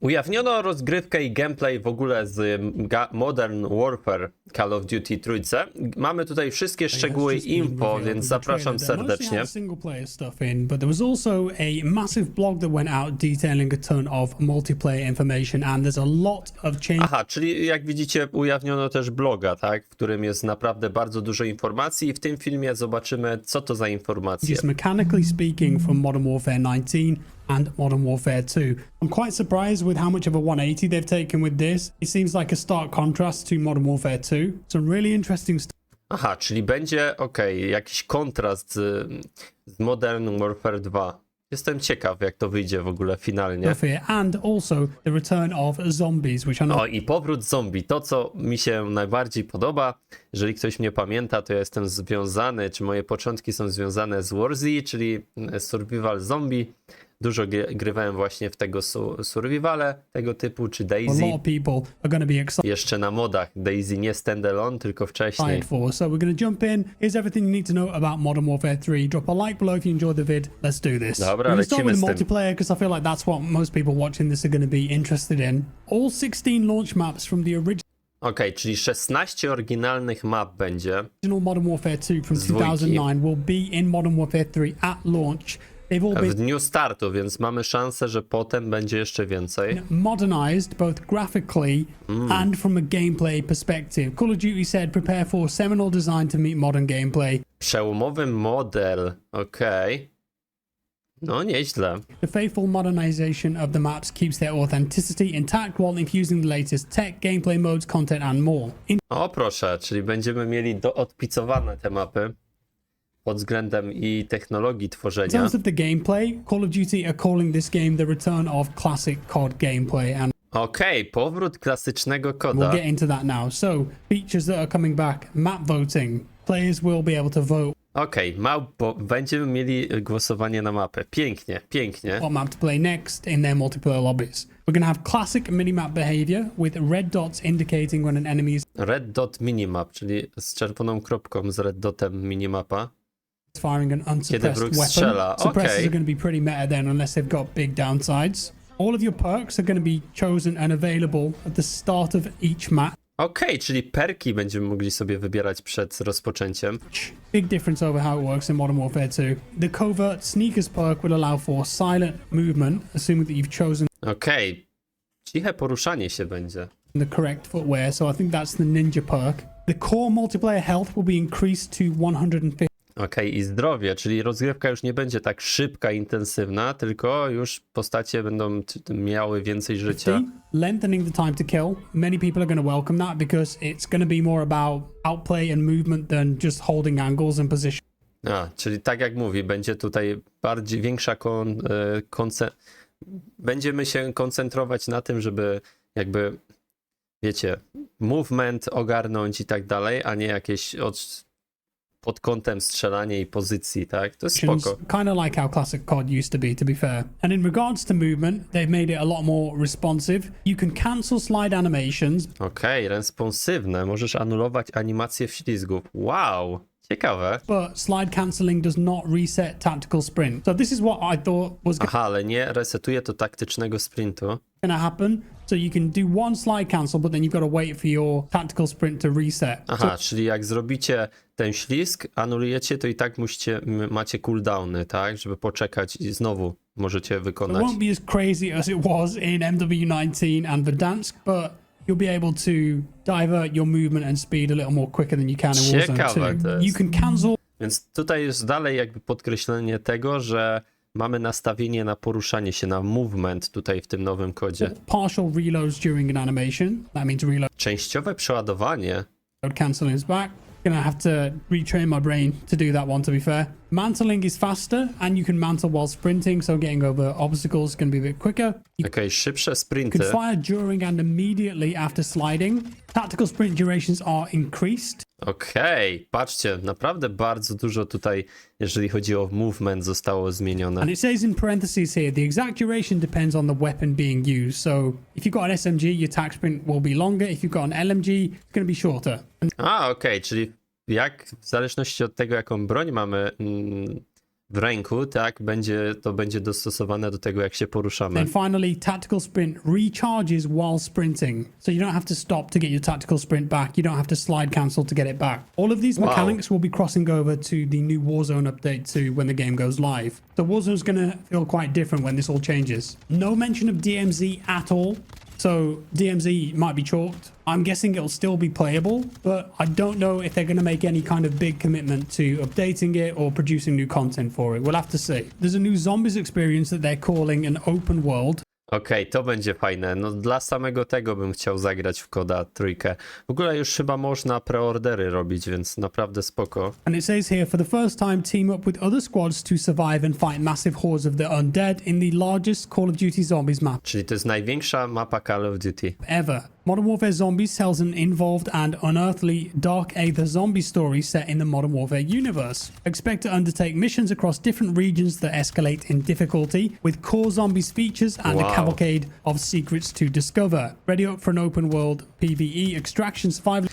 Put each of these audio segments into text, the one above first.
Ujawniono rozgrywkę i gameplay w ogóle z Modern Warfare Call of Duty trójce. Mamy tutaj wszystkie szczegóły info, więc zapraszam serdecznie. But there was also a massive blog that went out detailing a ton of multiplayer information, and there's a lot of changes. Aha, czyli jak widzicie ujawniono też bloga, tak, w którym jest naprawdę bardzo dużo informacji i w tym filmie zobaczymy, co to za informacje. Mechanically speaking, from Modern Warfare 19 and Modern Warfare 2. I'm quite surprised with how much of a 180 they've taken with this. It seems like a stark contrast to Modern Warfare 2. Some really interesting stuff. Aha, czyli będzie, jakiś kontrast z Modern Warfare 2. Jestem ciekaw, jak to wyjdzie w ogóle finalnie. And also the return of zombies, which I know... O, i powrót zombie. To, co mi się najbardziej podoba, jeżeli ktoś mnie pamięta, to ja jestem związany, czy moje początki są związane z WSZYSTKO, czyli survival zombie. Dużo grywałem właśnie w tego survivale tego typu, czy Daisy. Jeszcze na modach. Daisy nie standalone, tylko wcześniej. So we're going to jump in. Here's everything you need to know about Modern Warfare 3. Drop a like below if you enjoyed the vid. Let's do this. Dobra, we're start with lecimy z tym. multiplayer because I feel like that's what most people watching this are going to be interested in. All 16 launch maps from the original. Czyli 16 oryginalnych map będzie. Modern Warfare 2 from 2009 will be in Modern Warfare 3 at launch. W dniu startu, więc mamy szansę, że potem będzie jeszcze więcej. Modernized both graphically and from a gameplay perspective. Call of Duty said prepare for seminal design to meet modern gameplay. Przełomowy model, No nieźle. The faithful modernization of the maps keeps their authenticity intact while infusing the latest tech, gameplay modes, content and more. O proszę, czyli będziemy mieli odpicowane te mapy pod względem i technologii tworzenia. In terms of the gameplay, Call of Duty are calling this game the return of classic COD gameplay, and powrót klasycznego koda. we'll get into that now. So, features that are coming back: map voting. Players will be able to vote. Będziemy mieli głosowanie na mapę. Pięknie, pięknie. What map to play next in their multiplayer lobbies. We're gonna have classic minimap behavior with red dots indicating when an enemy is Red dot minimap, czyli z czerwoną kropką z red dotem minimapa. firing an unsuppressed weapon. Strzela. Suppressors are going to be pretty meta then, unless they've got big downsides. All of your perks are going to be chosen and available at the start of each match. Czyli perki będziemy mogli sobie wybierać przed rozpoczęciem. Big difference over how it works in Modern Warfare 2. The covert sneakers perk will allow for silent movement, assuming that you've chosen Ciche poruszanie się będzie. the correct footwear, so I think that's the ninja perk. The core multiplayer health will be increased to 150. I zdrowie, czyli rozgrywka już nie będzie tak szybka, intensywna, tylko już postacie będą miały więcej życia. Lengthening the time to kill. Many people are going to welcome that because it's going to be more about outplay and movement than just holding angles and position. Czyli tak jak mówi, będzie tutaj bardziej większa będziemy się koncentrować na tym, żeby jakby, wiecie, movement ogarnąć i tak dalej, a nie jakieś pod kątem strzelania i pozycji, tak? To jest spoko. Kind of like how classic COD used to be fair. And in regards to movement, they've made it a lot more responsive. You can cancel slide animations. Responsywne. Możesz anulować animację wślizgów. Wow! Ciekawe. But slide cancelling does not reset tactical sprint. So this is what I thought was ale nie resetuje to taktycznego sprintu. gonna happen. So you can do one slide cancel, but then you've got to wait for your tactical sprint to reset. Czyli jak zrobicie ten ślizg, anulujecie, to i tak macie cooldowny, tak? Żeby poczekać i znowu możecie wykonać. It won't be as crazy as it was in MW19 and Verdansk, but you'll be able to divert your movement and speed a little more quicker than you can in Warzone 2. You can cancel. Więc tutaj jest dalej jakby podkreślenie tego, że mamy nastawienie na poruszanie się, na movement tutaj w tym nowym kodzie. Partial reloads during an animation. That means reload. Częściowe przeładowanie. Canceling is back. Gonna have to retrain my brain to do that one, to be fair. Mantling is faster and you can mantle while sprinting, so getting over obstacles is gonna be a bit quicker. Szybsze You sprinty. can fire during and immediately after sliding. Tactical sprint durations are increased. Patrzcie, naprawdę bardzo dużo tutaj, jeżeli chodzi o movement, zostało zmienione. And it says in parentheses here, the exact duration depends on the weapon being used. So if you've got an SMG, your attack sprint will be longer. If you've got an LMG, it's going to be shorter. Czyli jak w zależności od tego, jaką broń mamy w ręku, tak, to będzie dostosowane do tego, jak się poruszamy. Then finally, tactical sprint recharges while sprinting. So you don't have to stop to get your tactical sprint back. You don't have to slide cancel to get it back. All of these mechanics will be crossing over to the new Warzone update 2 when the game goes live. So Warzone's going to feel quite different when this all changes. No mention of DMZ at all. So DMZ might be chalked. I'm guessing it'll still be playable, but I don't know if they're going to make any kind of big commitment to updating it or producing new content for it. We'll have to see. There's a new zombies experience that they're calling an open world. Okej, to będzie fajne. No dla samego tego bym chciał zagrać w Koda trójkę. W ogóle już chyba można preordery robić, więc naprawdę spoko. And it says here, for the first time, team up with other squads to survive and fight massive hordes of the undead in the largest Call of Duty Zombies map Czyli to jest największa mapa Call of Duty. ever. Modern Warfare Zombies tells an involved and unearthly Dark Aether zombie story set in the Modern Warfare universe. Expect to undertake missions across different regions that escalate in difficulty, with core zombies features and a cavalcade of secrets to discover. Ready up for an open world PvE extraction survival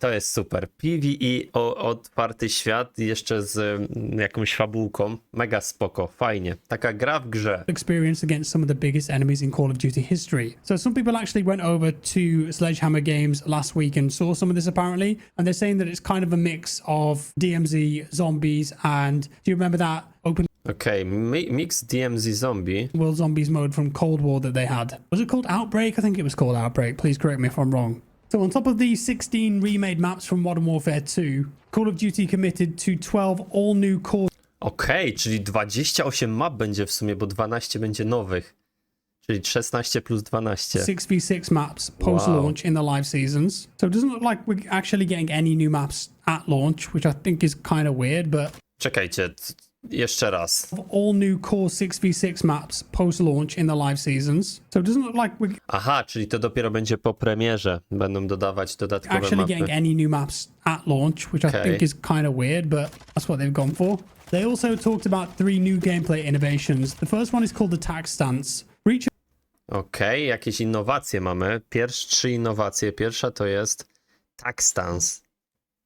To jest super. PvE, otwarty świat, jeszcze z jakąś fabułką. Mega spoko, fajnie. Taka gra w grze. experience against some of the biggest enemies in Call of Duty history. So some people actually went over to Sledgehammer Games last week and saw some of this apparently, and they're saying that it's kind of a mix of DMZ, zombies, and do you remember that open Okej, mix DMZ Zombie. world zombies mode from Cold War that they had? Was it called Outbreak? I think it was called Outbreak. Please correct me if I'm wrong. So on top of the 16 remade maps from Modern Warfare 2, Call of Duty committed to 12 all new core Okej, czyli 28 map będzie w sumie, bo 12 będzie nowych. Czyli 16 plus 12. 6v6 maps post-launch in the live seasons. So it doesn't look like we're actually getting any new maps at launch, which I think is kind of weird, but Czekajcie, jeszcze raz. all new core 6v6 maps post-launch in the live seasons. So it doesn't look like we're Aha, czyli to dopiero będzie po premierze. Będą dodawać dodatkowe actually mapy. getting any new maps at launch, which I think is kind of weird, but that's what they've gone for. They also talked about 3 new gameplay innovations. The first one is called the tac stance. Reach Okej, jakieś innowacje mamy. Pierwsze 3 innowacje. Pierwsza to jest tac stance.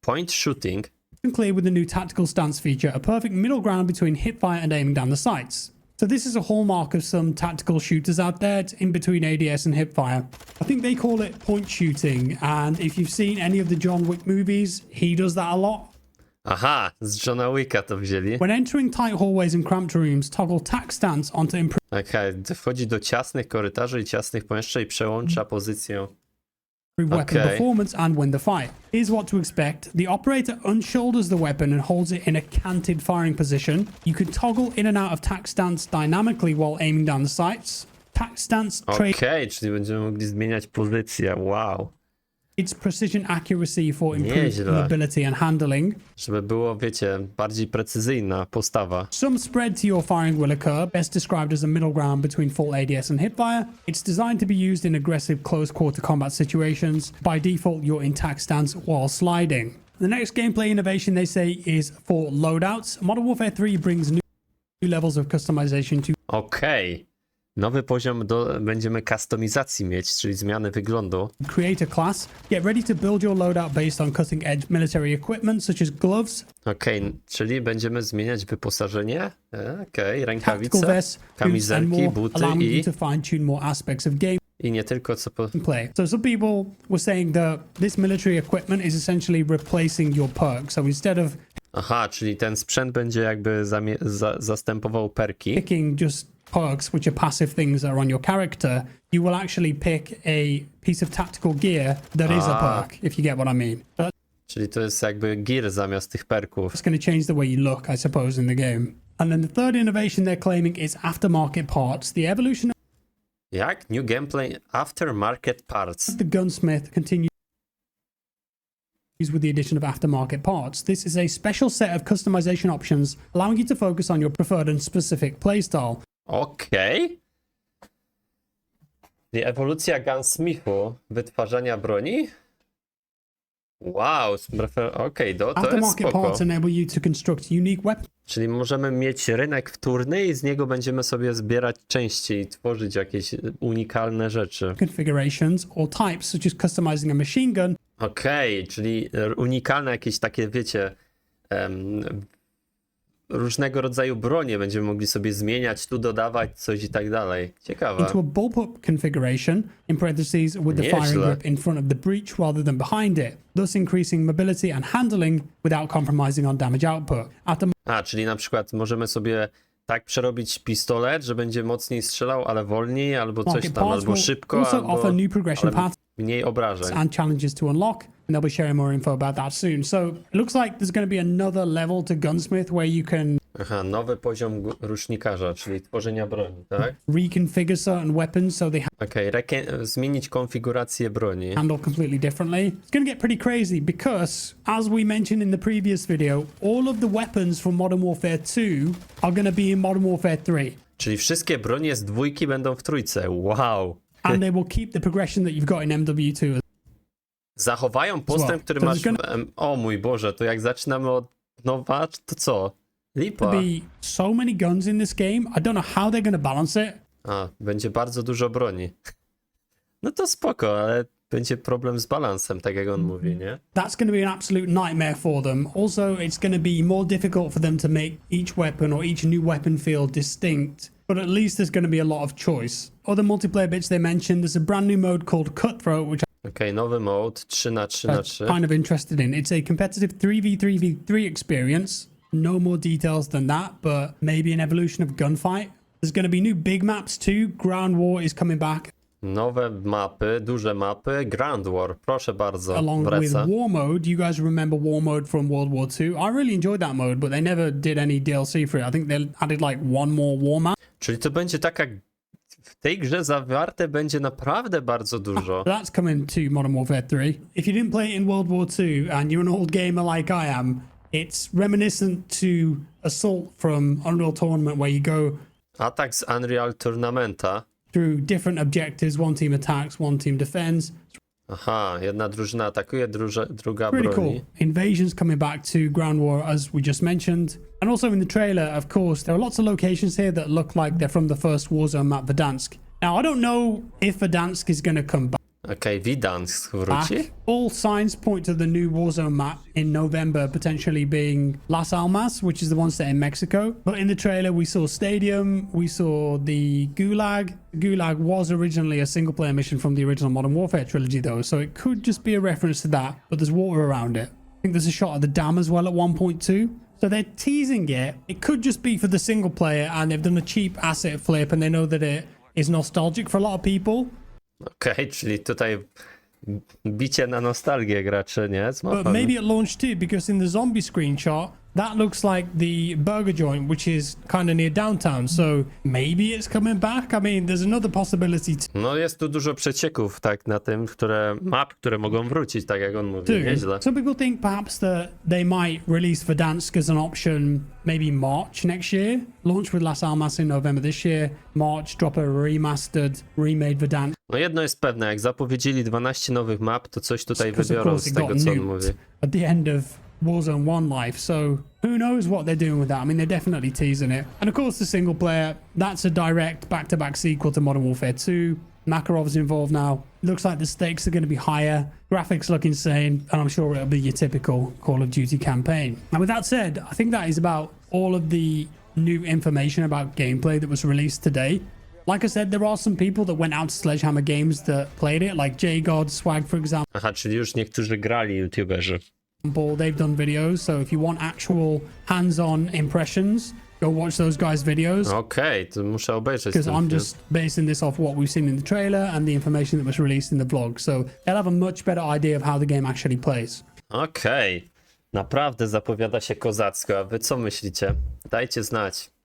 Point shooting. and clear with the new tactical stance feature, a perfect middle ground between hipfire and aiming down the sights. So this is a hallmark of some tactical shooters out there. It's in between ADS and hipfire. I think they call it point shooting, and if you've seen any of the John Wick movies, he does that a lot. Aha, z Johna Wicka to wzięli. When entering tight hallways and cramped rooms, toggle tac stance onto improve Okej, wchodzi do ciasnych korytarzy i ciasnych pomieszczeń i przełącza pozycję. weapon performance and win the fight. Here's what to expect. The operator unshoulders the weapon and holds it in a canted firing position. You can toggle in and out of tac stance dynamically while aiming down the sights. Tac stance Okej, czyli będziemy mogli zmieniać pozycję. Wow. trades precision accuracy for improved Nieźle. mobility and handling. Żeby było, wiecie, bardziej precyzyjna postawa. Some spread to your firing will occur, best described as a middle ground between full ADS and hipfire. It's designed to be used in aggressive close quarter combat situations. By default, you're in tac stance while sliding. The next gameplay innovation they say is for loadouts. Modern Warfare 3 brings new levels of customization to Okej. Nowy poziom będziemy kustomizacji mieć, czyli zmiany wyglądu. create a class. Get ready to build your loadout based on cutting edge military equipment such as gloves, Okej, czyli będziemy zmieniać wyposażenie. tactical Rękawice, vests, boots, and kamizelki, more, buty allowing you i to fine-tune more aspects of nie tylko co po... gameplay. So some people were saying that this military equipment is essentially replacing your perk. So instead of Aha, czyli ten sprzęt będzie jakby zastępował perki. picking just perks, which are passive things that are on your character, you will actually pick a piece of tactical gear that is a perk, if you get what I mean. So Czyli to jest jakby gear zamiast tych perków. that's going to change the way you look, I suppose, in the game. And then the third innovation they're claiming is aftermarket parts. The evolution Jak? New gameplay aftermarket parts. of the gunsmith continues with the addition of aftermarket parts. This is a special set of customization options, allowing you to focus on your preferred and specific playstyle. Okej. Czyli ewolucja gunsmithu, wytwarzania broni? Wow, okej, to jest Aftermarket spoko. parts enable you to construct unique weapon Czyli możemy mieć rynek wtórny i z niego będziemy sobie zbierać części i tworzyć jakieś unikalne rzeczy. configurations or types, such as customizing a machine gun Okej, czyli unikalne jakieś takie, wiecie, różnego rodzaju bronie będziemy mogli sobie zmieniać, tu dodawać coś i tak dalej. Ciekawe. Into a bullpup configuration, in parentheses, with the firing Nieźle. grip in front of the breech rather than behind it, thus increasing mobility and handling without compromising on damage output. After Czyli na przykład możemy sobie tak przerobić pistolet, że będzie mocniej strzelał, ale wolniej, albo coś market tam, parts albo will szybko, also albo offer new progression ale paths mniej obrażeń. and challenges to unlock, and they'll be sharing more info about that soon. So it looks like there's going to be another level to Gunsmith where you can Nowy poziom rusznikarza, czyli tworzenia broni, tak? reconfigure certain weapons so they Okej, zmienić konfigurację broni. handle completely differently. It's going to get pretty crazy because, as we mentioned in the previous video, all of the weapons from Modern Warfare 2 are going to be in Modern Warfare 3. Czyli wszystkie bronie z dwójki będą w trójce. Wow! And they will keep the progression that you've got in MW2. Zachowają postęp, który to masz there's O mój Boże, to jak zaczynamy od nowa, to co? Lipa. Be so many guns in this game. I don't know how they're going to balance it. Będzie bardzo dużo broni. No to spoko, ale będzie problem z balansem, tak jak on mówi, nie? That's going to be an absolute nightmare for them. Also, it's going to be more difficult for them to make each weapon or each new weapon feel distinct. But at least there's going to be a lot of choice. Other multiplayer bits they mentioned, there's a brand new mode called Cutthroat, which Okej, nowy mode 3x3x3. I'm kind of interested in. It's a competitive 3v3v3 experience. No more details than that, but maybe an evolution of gunfight. There's going to be new big maps too. Ground War is coming back Nowe mapy, duże mapy, Grand War, proszę bardzo, along with wraca. War Mode. You guys remember War Mode from World War II? I really enjoyed that mode, but they never did any DLC for it. I think they added like one more war map. Czyli to będzie taka, w tej grze zawarte będzie naprawdę bardzo dużo. That's coming to Modern Warfare 3. If you didn't play it in World War II and you're an old gamer like I am, it's reminiscent to Assault from Unreal Tournament, where you go Atak z Unreal Tournamenta. through different objectives. One team attacks, one team defends. Jedna drużyna atakuje, druga Really broni. cool. Invasions coming back to Ground War, as we just mentioned. And also in the trailer, of course, there are lots of locations here that look like they're from the first Warzone map, Verdansk. Now, I don't know if Verdansk is going to come back. Okej, Widansk wróci. All signs point to the new Warzone map in November potentially being Las Almas, which is the one set in Mexico. But in the trailer, we saw Stadium, we saw the Gulag. Gulag was originally a single player mission from the original Modern Warfare trilogy, though, so it could just be a reference to that, but there's water around it. I think there's a shot of the dam as well at 1.2. So they're teasing it. It could just be for the single player, and they've done a cheap asset flip, and they know that it is nostalgic for a lot of people. Okej, czyli tutaj bicie na nostalgię graczy, nie? Z But mapami. maybe at launch too, because in the zombie screenshot, that looks like the burger joint, which is kind of near downtown. So maybe it's coming back. I mean, there's another possibility No jest tu dużo przecieków, tak, na tym, które mogą wrócić, tak jak on mówi, too. nieźle. Some people think perhaps that they might release Verdansk as an option maybe March next year. Launch with Las Almas in November this year. March, drop a remastered, remade Verdansk. No jedno jest pewne, jak zapowiedzieli 12 nowych map, to coś tutaj Because of wybiorą course z it tego, got co on nuked mówi. at the end of Warzone 1 life, so who knows what they're doing with that. I mean, they're definitely teasing it. And of course the single player, that's a direct back-to-back sequel to Modern Warfare 2. Makarov's involved now. Looks like the stakes are going to be higher. Graphics look insane, and I'm sure it'll be your typical Call of Duty campaign. And with that said, I think that is about all of the new information about gameplay that was released today. Like I said, there are some people that went out to Sledgehammer Games that played it, like J-God, Swag, for example. Czyli już niektórzy grali youtuberzy. They've done videos, so if you want actual hands-on impressions, go watch those guys' videos. Okej, to muszę obejrzeć Because ten I'm film. just basing this off what we've seen in the trailer and the information that was released in the vlog. So they'll have a much better idea of how the game actually plays. Okej, naprawdę zapowiada się kozacko, a wy co myślicie? Dajcie znać.